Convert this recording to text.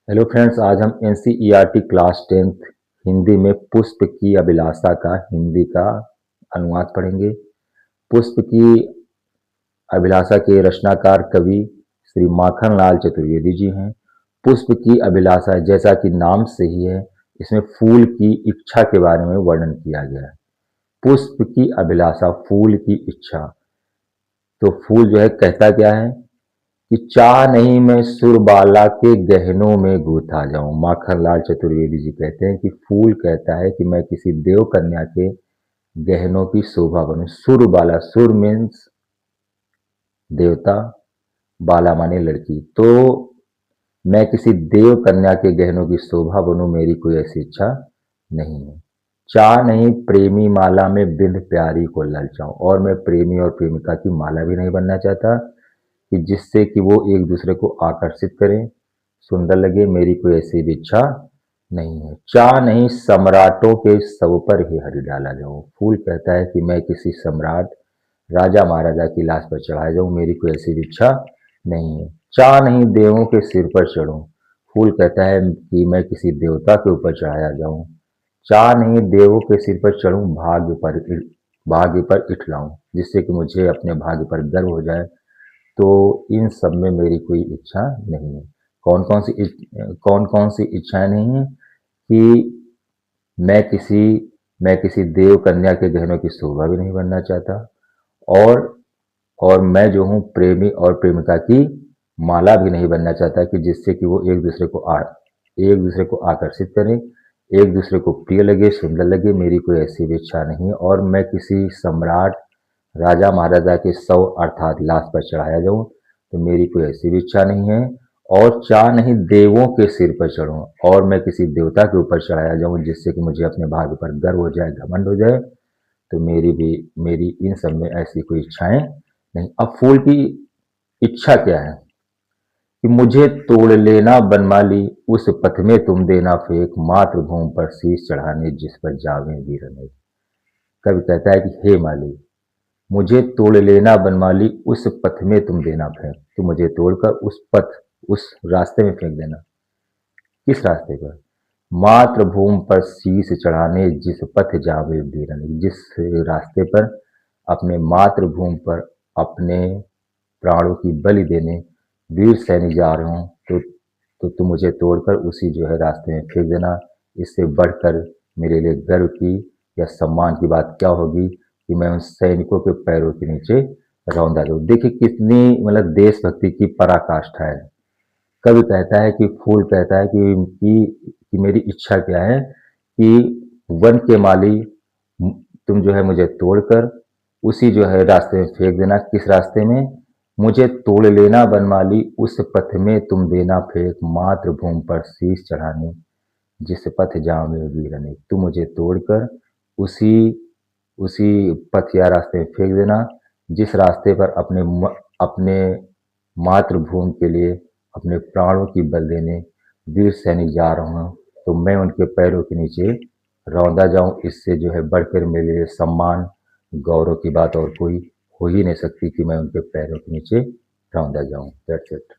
Hello friends, आज हम NCERT class 10th Hindi में पुष्प की अभिलाषा का हिंदी का अनुवाद पढ़ेंगे। पुष्प की अभिलाषा के रचनाकार कवि श्री माखनलाल चतुर्वेदी जी हैं। पुष्प की अभिलाषा जैसा कि नाम से ही है, इसमें फूल की इच्छा के बारे में वर्णन किया गया है। पुष्प की अभिलाषा, फूल की इच्छा। तो फूल जो है कहता क्या है कि चाह नहीं मैं सुरबाला के गहनों में गूथा जाऊं। माखनलाल चतुर्वेदी जी कहते हैं कि फूल कहता है कि मैं किसी देव कन्या के गहनों की शोभा बनूं। सुरबाला, सुर मीन्स देवता, बाला माने लड़की। तो मैं किसी देव कन्या के गहनों की शोभा बनूं, मेरी कोई ऐसी इच्छा नहीं है। चाह नहीं प्रेमी माला में बिंद प्यारी को ललचाऊं, और मैं प्रेमी और प्रेमिका की माला भी नहीं बनना चाहता कि जिससे कि वो एक दूसरे को आकर्षित करें, सुंदर लगे, मेरी कोई ऐसी भी इच्छा नहीं है। चाह नहीं सम्राटों के सब पर ही हरि डाला जाऊं। फूल कहता है कि मैं किसी सम्राट, राजा महाराजा की लाश पर चढ़ाया जाऊं, मेरी कोई ऐसी भी इच्छा नहीं है। चाह नहीं देवों के सिर पर चढ़ूं। फूल कहता है कि मैं किसी देवता के ऊपर चढ़ाया जाऊं। चाह नहीं देवों के सिर पर चढ़ूं, भाग्य पर इठलाऊं, जिससे कि मुझे अपने भाग्य पर गर्व हो जाए। तो इन सब में मेरी कोई इच्छा नहीं है। कौन कौन सी इच्छाएं नहीं है कि मैं किसी मैं किसी देव कन्या के गहनों की शोभा भी नहीं बनना चाहता, और मैं जो हूँ प्रेमी और प्रेमिका की माला भी नहीं बनना चाहता कि जिससे कि वो एक दूसरे को आकर्षित करें, एक दूसरे को प्रिय लगे, सुंदर लगे, मेरी कोई ऐसी भी इच्छा नहीं है। और मैं किसी सम्राट, राजा महाराजा के शव अर्थात लाश पर चढ़ाया जाऊं, तो मेरी कोई ऐसी भी इच्छा नहीं है। और चाह नहीं देवों के सिर पर चढ़ूं, और मैं किसी देवता के ऊपर चढ़ाया जाऊं, जिससे कि मुझे अपने भाग्य पर गर्व हो जाए, घमंड हो जाए। तो मेरी इन सब में ऐसी कोई इच्छाएं नहीं। अब फूल की इच्छा क्या है कि मुझे तोड़ लेना बनमाली, उस पथ में तुम देना फेंक, मातृभूमि पर शीश चढ़ाने जिस पर जावे वीर अनेक। कवि कहता है कि हे माली, मुझे तोड़ लेना बनमाली, उस पथ में तुम देना फेंक। तो मुझे तोड़कर उस पथ, उस रास्ते में फेंक देना। किस रास्ते पर? मातृभूमि पर शीश चढ़ाने जिस पथ जावे वीरन। जिस रास्ते पर अपने मातृभूमि पर अपने प्राणों की बलि देने वीर सैनिक जा रहे हों, तो तुम मुझे तोड़कर उसी जो है रास्ते में फेंक देना। इससे बढ़कर मेरे लिए गर्व की या सम्मान की बात क्या होगी कि मैं उन सैनिकों के पैरों के नीचे रौंदा दूं। देखिए कितनी मतलब देशभक्ति की पराकाष्ठा है। कवि कहता है कि फूल कहता है कि मेरी इच्छा क्या है कि वन के माली, तुम जो है मुझे तोड़कर उसी जो है रास्ते में फेंक देना। किस रास्ते में? मुझे तोड़ लेना बनमाली, उस पथ में तुम देना फेंक, मातृभूमि पर शीश चढ़ाने जिस पथ जावे वीर अनेक। तुम मुझे तोड़कर उसी उसी पथ या रास्ते में फेंक देना जिस रास्ते पर अपने मातृभूमि के लिए अपने प्राणों की बल देने वीर सैनिक जा रहे हों, तो मैं उनके पैरों के नीचे रौंदा जाऊं। इससे जो है बढ़कर मेरे लिए सम्मान, गौरव की बात और कोई हो ही नहीं सकती कि मैं उनके पैरों के नीचे रौंदा जाऊं। That's it.